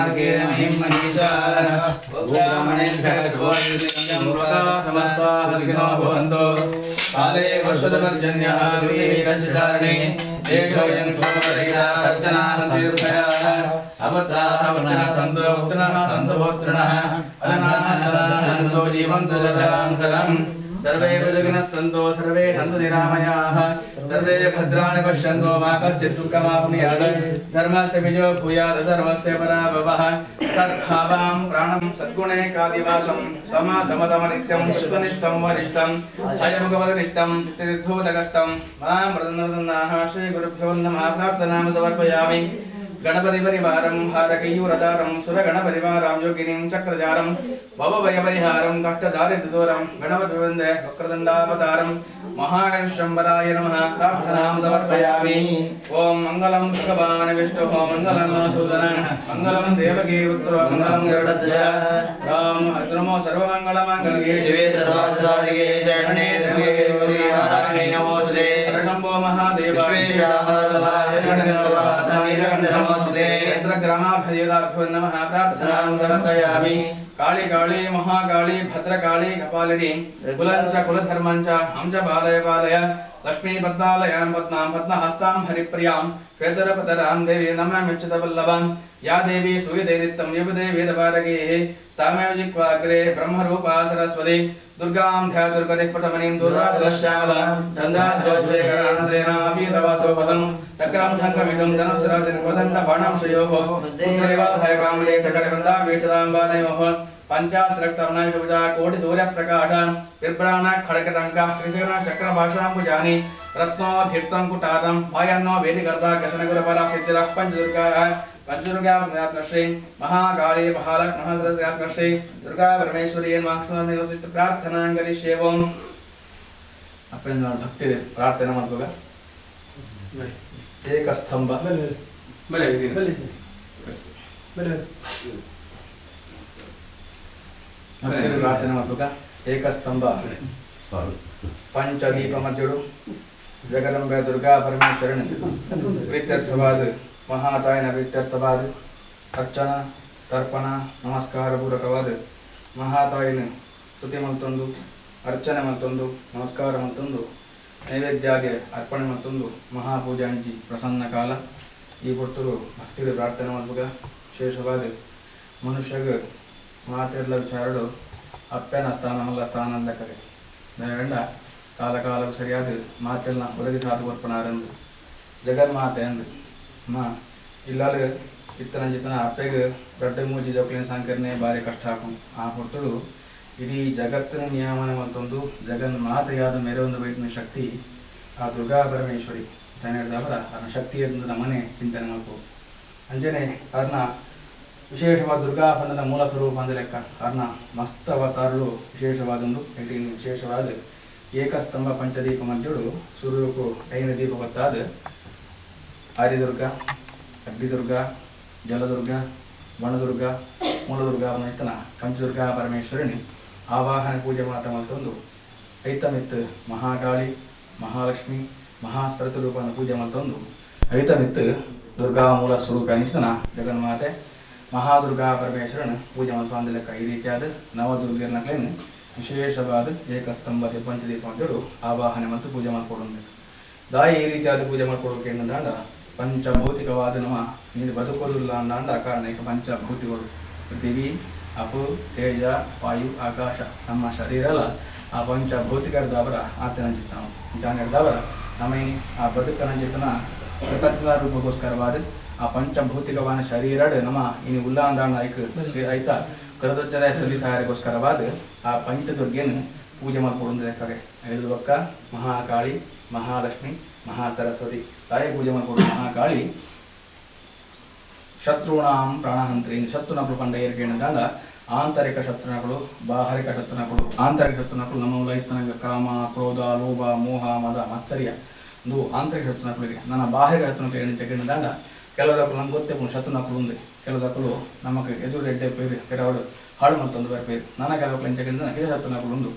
मार्गेण महिं मनीषा समस्ताः भवन्तु काले वर्षदपर्जन्यः वीरचारिणे देशोऽयं सोमरहितार्चनातीर्थयाः अवत्राः वचनः सन्तु वक्तृणः सन्तु भोक्तृणः अननाः जीवन्तु शतरान्तरम् सर्वे बुद्धिनस्तन्तो सर्वे सन्तु निरामयाः सर्वे भद्राणि पश्यन्तो मा कश्चित् दुःखमाप्नुयात् धर्मस्य विजयो भूयात् धर्मस्य पराभवः सद्भावां प्राणं सद्गुणे कादिवासं समाधमतम नित्यं शुद्धनिष्ठं वरिष्ठं अयमुखवदनिष्ठं तीर्थोदकष्टं मां प्रदन्नर्दन्नाः श्रीगुरुभ्यो नमः प्रार्थनां समर्पयामि गणपति परिवारं भारकयूरदारं सुरगणपरिवारं योगिनीं चक्रजारं भवभयपरिहारं कष्टदारिद्र्यदूरं गणपतिवृन्दे वक्रतुण्डावतारं महागणेशम्बराय नमः प्रार्थनां समर्पयामि ओम मंगलम भगवान् विष्णुः मंगलम सूदनः मंगलम देवकी पुत्रो मंगलम गरुडध्वजः राम नमो सर्वमंगलमाङ्गल्ये शिवे सर्वार्थसाधिके शरण्ये त्र्यम्बके गौरी नारायणी नमोस्तुते शम्भो महादेवाय नमोस्तुते यत्र ग्रामाभ्युदाभ्यो नमः प्रार्थनां समर्पयामि काली काली महाकाली भद्रकाली कपालिनी कुलंच कुलधर्मंच हम च पालय पालय लक्ष्मी पद्मालयां पद्मां पद्महस्तां हरिप्रियां श्वेतरपतरां देवी नमाम्यच्युतवल्लभां या देवी स्तूयते नित्यं युवते वेदपारगेः सा मे जिह्वाग्रे ब्रह्मरूपा सरस्वती दुर्गां ध्यादुर्गतिः पटमणिं दुर्वादलश्यामलां चन्द्राद्योज्जयकरान्ध्रेणापीतवासोपदं चक्रं शङ्खमिदं धनुस्सराजं वदन्तबाणं श्रेयोः पुत्रेवाभयकामले सकलवृन्दा वेषदां वानयोः पंचाश्रक्तवर्णशुभजा कोटि सूर्य प्रकाश विभ्राण खड़गटंक कृषिण चक्रभाषांबुजानि रत्नोधीर्तं कुटारं वायन्नो वेदिकर्ता कसनगुरपरा सिद्धिरः पंचदुर्गा श्री महाकाली महालक्ष्मी श्री दुर्गा परमेश्वरी प्रार्थना करिष्ये ओम अपन भक्ति प्रार्थना ಮಾಡ್ಕೋಗ ಏಕಸ್ತಂಭ प्रार्थना ಮಾಡ್ಕೋಗ ಏಕಸ್ತಂಭ पंचदीप मध्यರು जगदंबे दुर्गा परमेश्वरन प्रीत्यर्थवाद महातायन प्रीत्यर्थवाद अर्चना तर्पण नमस्कार पूर्वकवाद महातायन स्तुति मल्तೊಂದು अर्चने मल्तೊಂದು नमस्कार मल्तೊಂದು नैवेद्यागे अर्पणे मल्तೊಂದು महापूजांची प्रसन्न काल ಈ ಪುರ್ತರು ಭಕ್ತಿ ಪ್ರಾರ್ಥನೆ ಮಾಡ್ಬೇಕ ವಿಶೇಷವಾದ ಮನುಷ್ಯಗ ಮಾತೆಲ್ಲ ವಿಚಾರಗಳು ಅಪ್ಪನ ಸ್ಥಾನ ಮಲ್ಲ ಸ್ಥಾನ ಅಂತ ಕರೆ ಗಂಡ ಕಾಲ ಕಾಲ ಸರಿಯಾದ ಮಾತೆಲ್ಲ ಒದಗಿಸಾದು ಬರ್ಪಣಾರಂದು ಜಗನ್ಮಾತೆ ಅಂದು ಅಮ್ಮ ಇಲ್ಲಾಲ ಇತ್ತನ ಜಿತನ ಅಪ್ಪೆಗೆ ದೊಡ್ಡ ಮೂಜಿ ಜೋಕ್ಲಿನ ಸಂಕರ್ನೆ ಭಾರಿ ಕಷ್ಟ ಹಾಕು ಆ ಪುರ್ತರು ಇಡೀ ಜಗತ್ತಿನ ನಿಯಮನ ಮತ್ತೊಂದು ಜಗನ್ಮಾತೆಯಾದ ಮೇರೆ ಒಂದು ಬೈಟಿನ ಶಕ್ತಿ ಆ ದುರ್ಗಾ ಪರಮೇಶ್ವರಿ ಹೇಳಿದವರ ಅದನ್ನ ಶಕ್ತಿಯನ್ನು ನಮ್ಮನೆ ಚಿಂತನೆ ಮಾಡ್ಬೋದು ಅಂಜನೆ ಕಾರಣ ವಿಶೇಷವಾದ ದುರ್ಗಾಪನ್ನದ ಮೂಲ ಸ್ವರೂಪ ಅಂದ ಲೆಕ್ಕ ಕಾರಣ ಮಸ್ತ್ ಅವತಾರಗಳು ವಿಶೇಷವಾದೊಂದು ವಿಶೇಷವಾದ ಏಕಸ್ತಂಭ ಪಂಚದೀಪ ಮಧ್ಯಳು ಸೂರ್ಯಕ್ಕೂ ಐನ ದೀಪ ಗೊತ್ತಾದ ಆರ್ಯದುರ್ಗ ಅಗ್ನಿದುರ್ಗ ಜಲದುರ್ಗ ವನದುರ್ಗ ಮೂಲದುರ್ಗ ಇತ್ತನ ಪಂಚದುರ್ಗಾ ಪರಮೇಶ್ವರಿನಿ ಆವಾಹನ ಪೂಜೆ ಮಾತ್ರ ಮತ್ತೊಂದು ಐತಮಿತ್ ಮಹಾಕಾಳಿ ಮಹಾಲಕ್ಷ್ಮಿ ಮಹಾಸರಸ್ವತಿ ರೂಪನ ಪೂಜೆ ಮತ್ತೊಂದು ಐತಮಿತ್ ದುರ್ಗಾ ಮೂಲ ಸ್ವರೂಪ ಅನಿಸ್ತನ ಜಗನ್ಮಾತೆ ಮಹಾದುರ್ಗಾ ಪರಮೇಶ್ವರನ ಪೂಜೆ ಮತ್ತು ಅಂದ ಲೆಕ್ಕ ಈ ರೀತಿಯಾದ ನವದುರ್ಗರ್ನಕ್ಲೇನು ವಿಶೇಷವಾದ ಏಕಸ್ತಂಭ ಪಂಚದೀಪ ಅಂತೇಳು ಆವಾಹನೆ ಮತ್ತು ಪೂಜೆ ಮಾಡ್ಕೊಡೋದು ದಾಯಿ ಈ ರೀತಿಯಾದ ಪೂಜೆ ಮಾಡ್ಕೊಡೋಕೆ ಏನಂದ ಪಂಚಭೌತಿಕವಾದ ನಮ್ಮ ನೀನು ಬದುಕೋದಿಲ್ಲ ಅಂದ ಕಾರಣ ಈಗ ಪಂಚಭೌತಿಗಳು ಪೃಥ್ವಿ ಅಪು ತೇಜ ವಾಯು ಆಕಾಶ ನಮ್ಮ ಶರೀರ ಅಲ್ಲ ಆ ಪಂಚಭೌತಿಕರದವರ ಆತನ ಚಿತ್ತ ಜಾನರದವರ ನಮ್ಮೇನಿ ಆ ಬದುಕನ ಚಿತ್ತನ ಕೃತಜ್ಞ ರೂಪಗೋಸ್ಕರವಾದ ಆ ಪಂಚಭೌತಿಕವಾದ ಶರೀರ ನಮ್ಮ ಇನ್ನು ಉಲ್ಲಾಂದಾಣ ಆಯ್ತಾ ಕೃತಜ್ಞತೆ ಸಲ್ಲಿಸಾರಿಗೋಸ್ಕರವಾದ ಆ ಪಂಚದುರ್ಗೆಯನ್ನು ಪೂಜೆ ಮಾಡ್ಕೊಡೋದು ಲೆಕ್ಕಗೆ ಐದು ಪಕ್ಕ ಮಹಾಕಾಳಿ ಮಹಾಲಕ್ಷ್ಮಿ ಮಹಾಸರಸ್ವತಿ ತಾಯಿ ಪೂಜೆ ಮಾಡ್ಕೊಡೋದು ಮಹಾಕಾಳಿ ಶತ್ರುಣಾಂ ಪ್ರಾಣಹಂತ್ರಿ ಶತ್ರುನ ಪಂಡ ಏರಿಕೆಂಡ ಆಂತರಿಕ ಶತ್ರುಗಳು ಬಾಹರಿಕ ಶತ್ರುಗಳು ಆಂತರಿಕ ಶತ್ರುಗಳು ನಮ್ಮ ರೈತನ ಕಾಮ ಕ್ರೋಧ ಲೋಭ ಮೋಹ ಮದ ಮತ್ಸರ್ಯ ಒಂದು ಆಂತರಿಕ ಶತ್ರುಗಳಿಗೆ ನನ್ನ ಬಾಹರಿಕ ಶತ್ರುಗಳು ಎಣಿಕೆಂಡ ಕೆಲವದಕ್ಕೂ ನಮ್ಗೆ ಗೊತ್ತೇ ಶತ್ರುನಕ್ಕಳು ఉంది ಕೆಲವದಕ್ಕಳು ನಮಗೆ ಎದುರು ಎಡ್ಡೆ ಪೇರು ಕೆರವಾಡು ಹಾಳು ಮತ್ತೊಂದು ಬೇರೆ ಪೇರು ನನ್ನ ಕೆಲವಕ್ಕಳು ಎಂಚೆಂಡ ಹಿರಿಯ ಶತ್ರುನಕ್ಕಳು ಒಂದು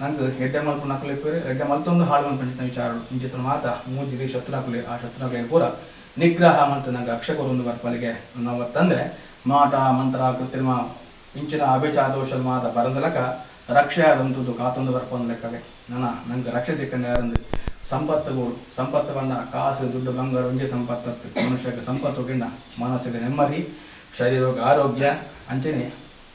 ನಂಗೆ ಎಡ್ಡೆ ಮಲ್ಪು ನಕ್ಕಲು ಪೇರು ಎಡ್ಡೆ ಮಲ್ತೊಂದು ಹಾಳು ಮಲ್ಪಂಚಿನ ವಿಚಾರಗಳು ಇಂಚಿತ್ರ ಮಾತ ಮೂಜಿರಿ ಶತ್ರುನಕ್ಕಳು ಆ ಶತ್ರುನಕ್ಕಳು ಪೂರ ನಿಗ್ರಹ ಮತ್ತು ನಂಗೆ ಅಕ್ಷಕರು ಒಂದು ಬರ್ಪಲಿಗೆ ನಾವು ತಂದೆ ಮಾಟ ಮಂತ್ರ ಕೃತ್ರಿಮ ಇಂಚಿನ ಅಭಿಚಾದೋಷಲ್ ಮಾತ ಬರಂದಲಕ ರಕ್ಷೆಯಾದಂಥದ್ದು ಕಾತೊಂದು ಬರ್ಕೊಂದು ಲೆಕ್ಕವೇ ನಂಗೆ ರಕ್ಷೆ ತಿಕ್ಕಂಡು ಸಂಪತ್ತು ಬಂದ ಕಾಸು ದುಡ್ಡು ಬಂಗಾರ ಒಂಜೆ ಸಂಪತ್ತು ಮನುಷ್ಯಕ್ಕೆ ಸಂಪತ್ತು ಗಿಂಡ ಮನಸ್ಸಿಗೆ ನೆಮ್ಮದಿ ಶರೀರಕ್ಕೆ ಆರೋಗ್ಯ ಅಂಚನೆ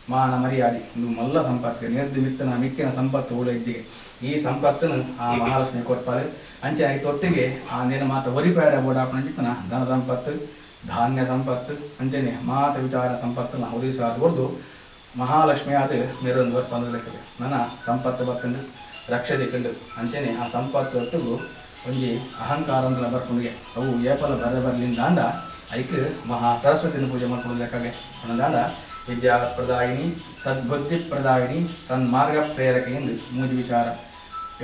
ಮಾನ ಮರ್ಯಾದೆ ಇದು ಮಲ್ಲ ಸಂಪತ್ತಿಗೆ ನಿರ್ದಿ ಮಿಕ್ಕಿನ ಸಂಪತ್ತು ಉಳ ಇದ್ದಿಗೆ ಈ ಸಂಪತ್ತನ್ನು ಆ ಮಹಾಲಕ್ಷ್ಮಿ ಕೊಡ್ತಾರೆ ಅಂಚೆ ತೊಟ್ಟಿಗೆ ಆ ನೇನು ಮಾತ ಒರಿಪೇರ ಓಡಾಪಂಚಿತನ ಧನ ಸಂಪತ್ತು ಧಾನ್ಯ ಸಂಪತ್ತು ಅಂಚನೆ ಮಾತ ವಿಚಾರ ಸಂಪತ್ತನ್ನು ಒದಗಿಸಾದವರ್ದು ಮಹಾಲಕ್ಷ್ಮಿ ಆದ ಮೇರೊಂದು ಬರ್ಪಂದಕ್ಕೆ ನನ್ನ ಸಂಪತ್ತು ಬರ್ತಂದು ರಕ್ಷೆ ದಿಕ್ಕಂಡು ಅಂಚನೆ ಆ ಸಂಪತ್ತು ಒಟ್ಟಿಗೂ ಒಂಜಿ ಅಹಂಕಾರ ಅಂತ ಬರ್ಕೊಂಡ್ಗೆ ಅವು ಏಪಲ ಬರಲಿಂದ ಅಂದ ಐಕ್ ಮಹಾ ಸರಸ್ವತಿನ ಪೂಜೆ ಮಾಡ್ಕೊಂಡು ಲೆಕ್ಕಗೆ ಅನ್ನೋದಾಂಡ ವಿದ್ಯಾ ಪ್ರದಾಯಿನಿ ಸದ್ಬುದ್ಧಿ ಪ್ರದಾಯಿನಿ ಸನ್ಮಾರ್ಗ ಪ್ರೇರಕ ಎಂದು ಮೂಜಿ ವಿಚಾರ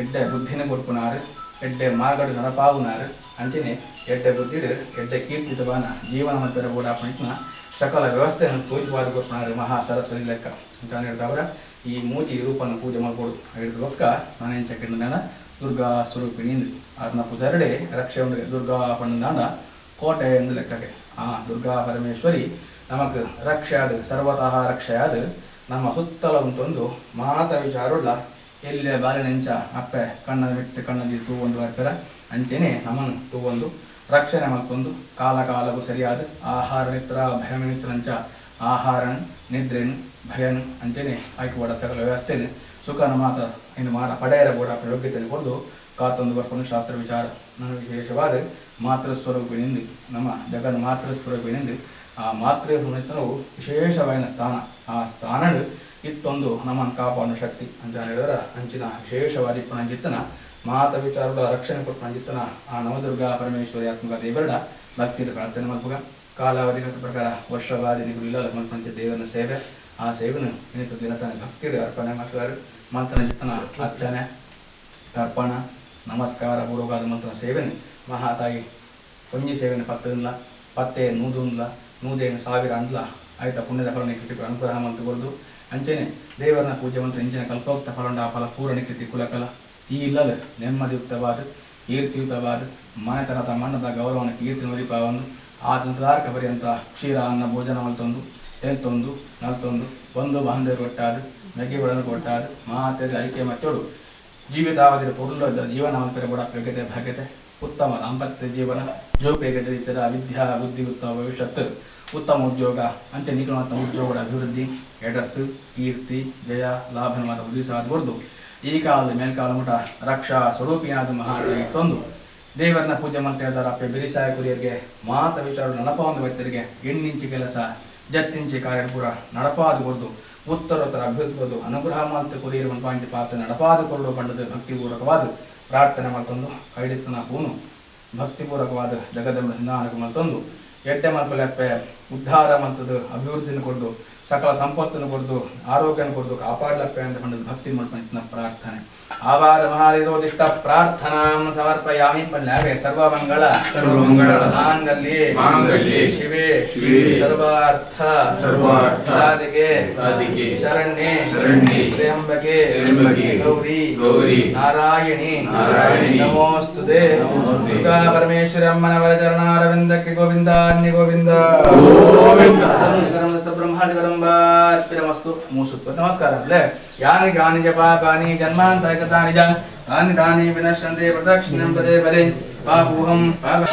ಎಡ್ಡೆ ಬುದ್ಧಿನ ಕೊಡ್ಪುನಾರು ಎಡ್ಡೆ ಮಾರ್ಗಡು ನಡಪಾವುನಾರು ಅಂಚನೆ ಎಡ್ಡೆ ಬುದ್ಧಿಡು ಎಡ್ಡೆ ಕೀರ್ತಿತವಾನ ಜೀವನ ಮಧ್ಯದ ಓಡಾಪಣಿನ ಸಕಲ ವ್ಯವಸ್ಥೆಯನ್ನು ತೋರಿಸುವಾದ ಕೊಡ್ಪುನಾರು ಮಹಾ ಸರಸ್ವತಿ ಲೆಕ್ಕ ಅಂತ ಹೇಳ್ದವರ ಈ ಮೂಜಿ ರೂಪನ್ನು ಪೂಜೆ ಮಾಡ್ಬೋದು ಹಿಡಿದೊಕ್ಕ ನಾನೇನು ಚೆಕ್ಕಿಂದ ದುರ್ಗಾ ಸ್ವರೂಪಿಣಿ ಅದನ್ನ ಪೂಜಾರಡೆ ರಕ್ಷೆ ಉಂಡ್ರೆ ದುರ್ಗಾ ಪಣ್ಣದಾಂಡ ಕೋಟೆ ಎಂದು ಲೆಕ್ಕಗೆ ಆ ದುರ್ಗಾ ಪರಮೇಶ್ವರಿ ನಮಕ್ ರಕ್ಷೆ ಆದ ಸರ್ವತಃ ರಕ್ಷೆ ಆದ ನಮ್ಮ ಸುತ್ತಲ ಉಂಟೊಂದು ಮಾತ ವಿಚಾರುಳ್ಳ ಎಲ್ಲೇ ಬಾಲಿನೆಂಚ ಅಪ್ಪೆ ಕಣ್ಣ ಬಿಟ್ಟು ಕಣ್ಣಲ್ಲಿ ತೂವೊಂದು ಬರ್ತಾರ ಅಂಚೆನೆ ನಮ್ಮನ್ನು ತೂವೊಂದು ರಕ್ಷಣೆ ಮತ್ತೊಂದು ಕಾಲಕ್ಕೂ ಸರಿಯಾದ ಆಹಾರ ಮಿತ್ರ ಭಯ ಮಿತ್ರಂಚ ಆಹಾರನ ನಿದ್ರೆನು ಭಯನು ಅಂಚೆನೆ ಆಯ್ಕೆ ಓಡ ಸಕಲ ವ್ಯವಸ್ಥೆನು ಸುಖನ ಮಾತ ಇನ್ನು ಮಾಡ ಪಡೆಯರ ಕೂಡ ಯೋಗ್ಯತೆಯಲ್ಲಿ ಕೊಡದು ಕಾತೊಂದು ಬರ್ಕೊಂಡು ಶಾಸ್ತ್ರ ವಿಚಾರ ನನ್ನ ವಿಶೇಷವಾದ ಮಾತೃಸ್ವರೂಪಿನಿಂದ ನಮ್ಮ ಜಗನ್ ಮಾತೃಸ್ವರೂಪಿನಿಂದ ಆ ಮಾತೃ ಹುಣಿತನವು ವಿಶೇಷವಾದ ಸ್ಥಾನ ಆ ಸ್ಥಾನ ಇತ್ತೊಂದು ನಮ್ಮನ್ನು ಕಾಪಾಡುವ ಶಕ್ತಿ ಅಂತ ಹೇಳಿದರ ಅಂಚಿನ ವಿಶೇಷವಾದ ಪುನಂಜಿತ್ತನ ಮಾತ ವಿಚಾರದ ರಕ್ಷಣೆ ಕೊಟ್ಟು ಪಂಜಿತ್ತನ ಆ ನವದುರ್ಗಾ ಪರಮೇಶ್ವರಿ ಆತ್ಮಕ ದೇವರ ಭಕ್ತಿ ಪ್ರಾರ್ಥನೆ ಮಲ್ಪಗ ಕಾಲಾವಧಿಗತ ಪ್ರಕಾರ ವರ್ಷವಾದಿ ಇಲ್ಲ ಮಲ್ಪಂಚ ದೇವರ ಸೇವೆ ಆ ಸೇವೆಯನ್ನು ಇನ್ನಿತ ದಿನತನ ಭಕ್ತಿ ಅರ್ಪಣೆ ಮಾಡ್ತಾರೆ ಮಂತ್ರನ ಜಿತ್ತನ ಅರ್ಚನೆ ತರ್ಪಣ ನಮಸ್ಕಾರ ಪೂರ್ವಕಾದ ಮಂತ್ರ ಸೇವೆನೆ ಮಹಾತಾಯಿ ಕೊಂಜಿ ಸೇವೆನೆ ಪತ್ತೆ ನೂದೇನು ಸಾವಿರ ಅಂದ್ಲ ಆಯ್ತಾ ಪುಣ್ಯದ ಫಲನೆ ಕೃತಿ ಅನುಗ್ರಹ ಮಂತ್ರ ಕೊಡ್ದು ಅಂಚೆನೆ ದೇವರನ್ನ ಪೂಜೆ ಮಂತ್ರ ಇಂಚಿನ ಕಲ್ಪೋಕ್ತ ಫಲಂಡ ಫಲ ಪೂರ್ಣ ಕೃತಿ ಕುಲಕಲ ಈ ಇಲ್ಲದ ನೆಮ್ಮದಿಯುಕ್ತವಾದ ಕೀರ್ತಿಯುತವಾದ ಮನೆತನದ ಮಣ್ಣದ ಗೌರವನ ಕೀರ್ತಿ ನುಡಿಪಾವನ್ನು ಆ ತಂತ್ರಧಾರಕ ಪರ್ಯಂತ ಕ್ಷೀರ ಅನ್ನ ಭೋಜನ ಮಲ್ತೊಂದು ತೆಲ್ತೊಂದು ನಲ್ತೊಂದು ಒಂದು ಬಾಂಧವ್ಯ ಕೊಟ್ಟಾದ ಮೆಗೆ ಒಳನು ಕೊಟ್ಟಾದ ಮಾತೆದ ಐಕ್ಯ ಮತ್ತೋಡು ಜೀವಿತಾವಧಿಯ ಪುರುಲದ ಜೀವನ ಮಂತ್ರ ಕೂಡ ಯೋಗ್ಯತೆ ಭಾಗ್ಯತೆ ಉತ್ತಮ ದಾಂಪತ್ಯ ಜೀವನ ಜೋಪೇಗತೆ ಇತರ ವಿದ್ಯಾ ಬುದ್ಧಿ ಉತ್ತಮ ಭವಿಷ್ಯತ್ ಉತ್ತಮ ಉದ್ಯೋಗ ಅಂಚೆ ನಿಖಿಲವಂತ ಉದ್ಯೋಗದ ಅಭಿವೃದ್ಧಿ ಯಶಸ್ಸು ಕೀರ್ತಿ ಜಯ ಲಾಭ ಮಾತ ಉದ್ದೇಶವಾದವರ್ದು ಈ ಕಾಲದ ಮೇಲ್ಕಾಲ ಮಠ ರಕ್ಷಾ ಸ್ವರೂಪಿಯಾದ ಮಹಾತಾಯಿ ತಂದು ದೇವರನ್ನ ಪೂಜೆ ಮಂತ್ರ ಅಪ್ಪೆ ಬಿರಿಸಾಯ ಕುರಿಯರಿಗೆ ಮಾತ ವಿಚಾರ ನಡಪಾದ ವ್ಯಕ್ತರಿಗೆ ಎಣ್ಣಿಂಚಿ ಕೆಲಸ ಜತ್ತಿಂಚಿ ಕಾರ್ಯಪುರ ನಡಪಾದುಕೊರ್ದು ಉತ್ತರೋತ್ತರ ಅಭಿವೃದ್ಧಿ ಅನುಗ್ರಹ ಮಾತ್ರ ಕುರಿಯರು ಪಾಂಚಿ ಪಾತ್ರ ನಡಪಾದುಕೊಳ್ಳುವ ಬಂಡದ ಭಕ್ತಿಪೂರ್ವಕವಾದ ಪ್ರಾರ್ಥನೆ ಮತ್ತೊಂದು ಕೈಡಿತ್ತನ ಪೂನು ಭಕ್ತಿಪೂರ್ವಕವಾದ ಜಗದಂಬ ಸಿಂಧಾನಕ ಮತ್ತೊಂದು ಎಡ್ಡೆ ಮಲ್ಪಲೆಪ್ಪೆ ಉದ್ಧಾರ ಮಂತ್ರದ ಅಭಿವೃದ್ಧಿನ ಕೊಡ್ದು ಸಕಲ ಸಂಪತ್ತನ್ನು ಕೊಡ್ದು ಆರೋಗ್ಯನ ಕೊಡ್ದು ಕಾಪಾಡಲಪ್ಪೆ ಅಂತ ಬಂದದ್ದು ಭಕ್ತಿ ಮಾಡ್ಕೊಂಡ ಪ್ರಾರ್ಥನೆ ಆವಾರ ಮಹಾಲಿರೋದಿಷ್ಟ ಪ್ರಾರ್ಥನಾ ಸಮರ್ಪಯಾಮಿ ಪಲ್ಯಾವೆ ಸರ್ವಮಂಗಳ ಮಾಂಗಲ್ಯೆ ಶಿವೆ ಸರ್ವಾರ್ಥ ಸಾಧಿಕೆ ಶರಣ್ಯೆ ತ್ರ್ಯಂಬಕೆ ಗೌರಿ ನಾರಾಯಣಿ ನಮೋಸ್ತುತೆ ದುರ್ಗಾ ಪರಮೇಶ್ವರಿ ಅಮ್ಮನ ವರಚರಣಾರವಿಂದಕ್ಕೆ ಗೋವಿಂದ ಅನ್ಯ ಗೋವಿಂದ ಬ್ರಹ್ಮಾದಿಗರಂಬಾರ್ಪಿತಮಸ್ತು ಮೂಸುತ್ತು ನಮಸ್ಕಾರ ಅಲ್ಲೇ ಯಾನಿ ಗಾನಿ ಜಪಾಪಾನಿ ಜನ್ಮಾಂತರಿಕತಾನಿ ಜ ತಾನಿ ತಾನಿ ವಿನಶ್ಯಂತೆ ಪ್ರದಕ್ಷಿಣಂ ಪದೇ ಪದೇ ಪಾಪೂಹಂ ಪಾಪ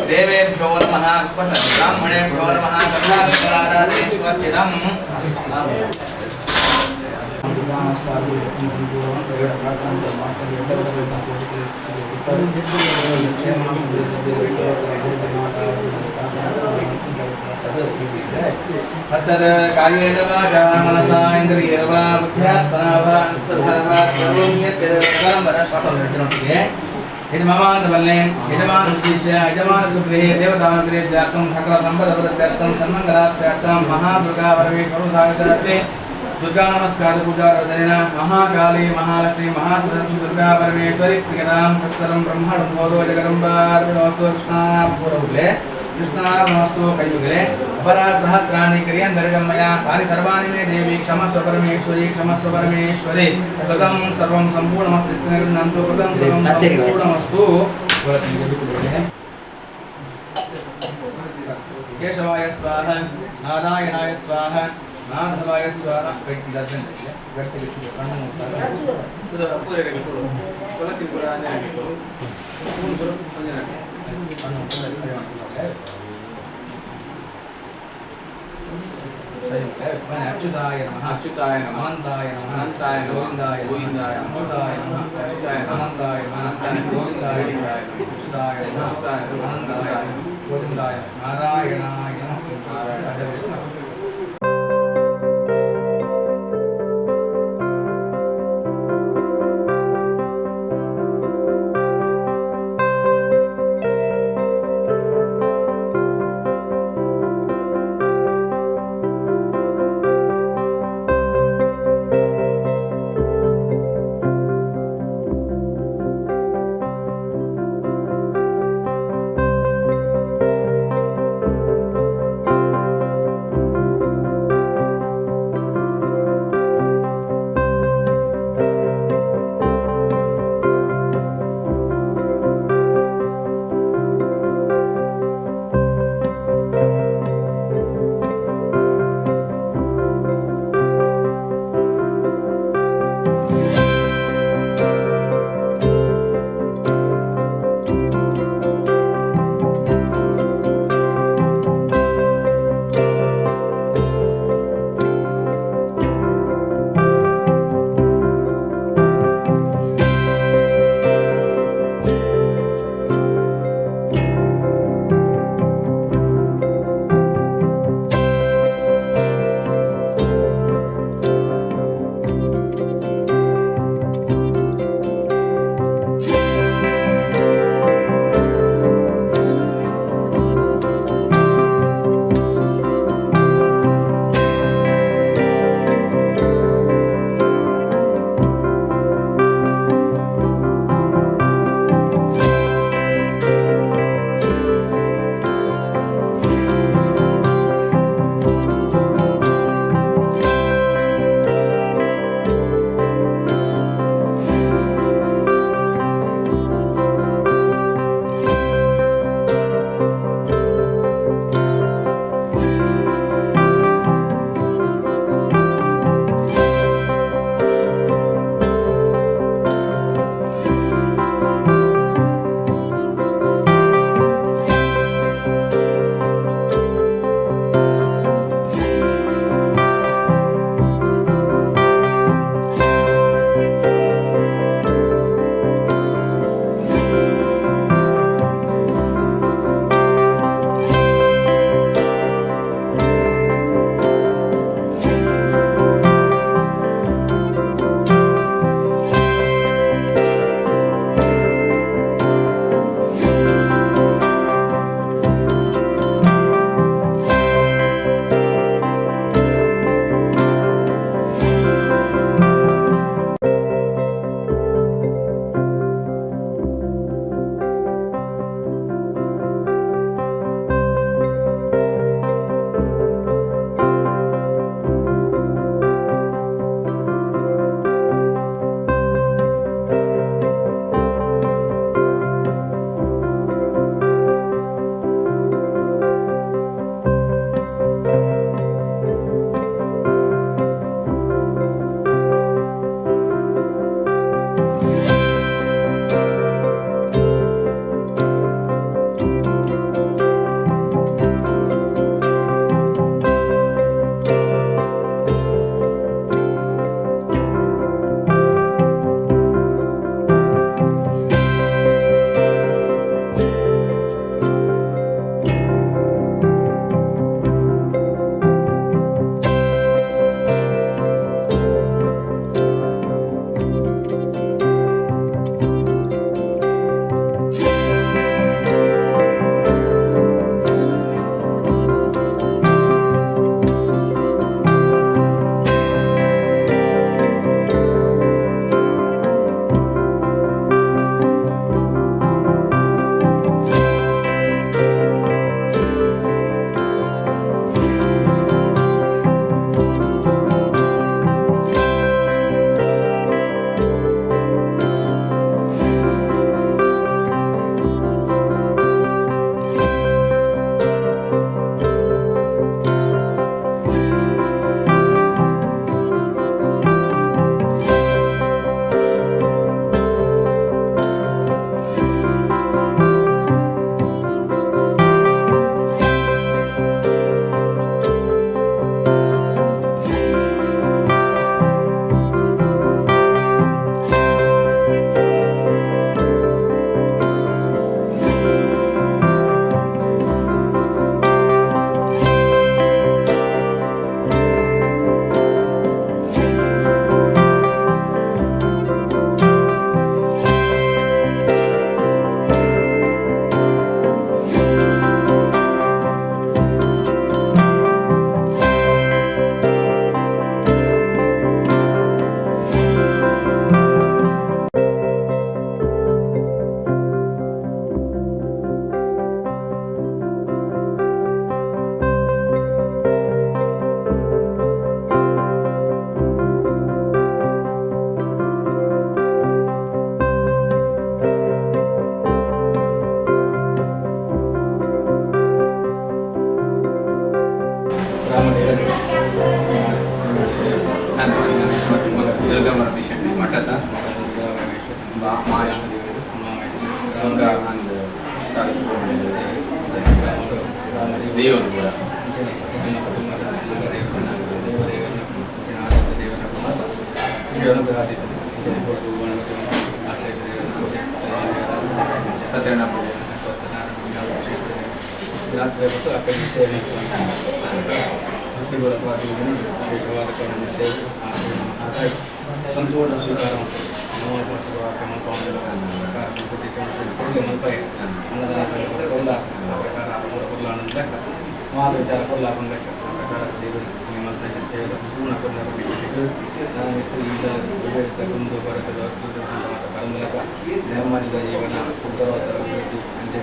देवेभ्यो नमः ब्राह्मणेभ्यो नमः करुणाकराराधनेश्वर्चितम् कायेन वाचा मनसा इंद्रियेण वा बुद्ध्यात्मना वा अनुष्ठाना करोमि यत्कर्मं वरस्वतः यजमानवल्ले यजमानोद्देश्य यजमानसुगृहे देवतानुगृहे जातं सकलसम्पदवृद्ध्यर्थं सन्मङ्गलार्थं महादुर्गा परमेश्वरसागरार्थे दुर्गा नमस्कार पूजा रचनेन महाकाली महालक्ष्मी महासरस्वती दुर्गा परमेश्वरी प्रियतां तत्सर्वं ब्रह्माण्डं मोदो जगदम्बार्पणोऽस्तु कृष्णार्पणोऽस्तु कृष्णार्पणोऽस्तु कलियुगे अपराधसहस्राणि क्रियन् दरिद्रं मया तानि सर्वाणि मे देवी क्षमस्व परमेश्वरी कृतं सर्वं सम्पूर्णमस्तु कृतं सर्वं सम्पूर्णमस्तु केशवाय स्वाहा नारायणाय स्वाहा नाथवाय स्वाहा गट्टी पूरे तुलसी पूरा अच्युताय नमः अच्युताय नमः अनंताय नमः अनंताय गोविंदाय गोविंदाय अमृताय नमः अच्युताय अनंताय अनंताय गोविंदाय अच्युताय अनंताय अनंताय गोविंदाय नारायणाय नमः। ಮಠದ ದೇವರು ಕೂಡ ಸತ್ಯನಾರಾಯಣ ರಾತ್ರಿ ಮತ್ತು ಆ ಕಡೆ ಭಕ್ತಿಪರವಾದ ವಿಶೇಷವಾದ ಕರುಣೆ ಸೇವೆ ಸಂಪೂರ್ಣ ಸ್ವೀಕಾರ ಮಾತು ವಿಚಾರ ಕೊಲ್ಲ ಪ್ರಕಾರ ಪೂರ್ಣ ಕುಂದು ಬರಕದ ಕರಂದಲಕ ನೆಮ್ಮದಿದ ಜೀವನ ಉತ್ತರೋತ್ತರ ಅಭಿವೃದ್ಧಿ ಅಂದರೆ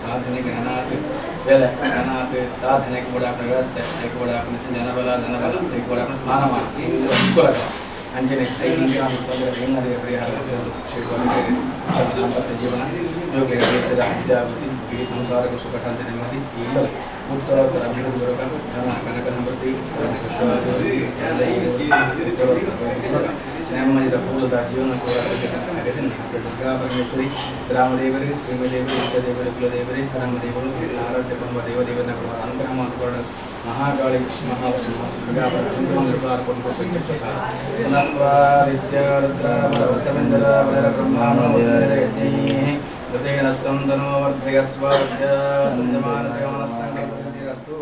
ಸಾಧನೆಗೆ वेले साधने की बड़ा अपने व्यवस्था एक बड़ा अपने जनबल एक बड़ा अपने स्नान अनुकूल अंजने परिहार जीवन योग्य विद्यावृत्ति संसार को सुख शांति नेಮ್ಮದಿ उत्तरोत्तर अभिवृद्धि कनक समृद्धि ನೆಮ್ಮದಿದ ಪೂರ್ಣದ ಜೀವನ ದುರ್ಗಾ ಪರಮೇಶ್ವರಿ ರಾಮದೇವರೇ ಶ್ರೀಮದೇವರೇ ಇಷ್ಟದೇವರೇ ಕುಲದೇವರೇ ರಾಮದೇವರು ಆರಾಧ್ಯ ಕುಟುಂಬ ದೇವದೇವರ ಅನುಗ್ರಹ ಮಾಡಿಕೊಂಡು ಮಹಾಕಾಳಿ ದುರ್ಗಾ ಪರಮೇಶ್ವರಿ ರುದ್ರ ವಸ್ತವೇಂದ್ರ ಬಲರ ಬ್ರಹ್ಮಾಂಡ ಹೃದಯನತ್ವಂ ತನೋ ವರ್ಧಯಸ್ವ ಸಂಜಮಾನ ಸಂಕಲ್ಪಸಿದ್ಧಿರಸ್ತು.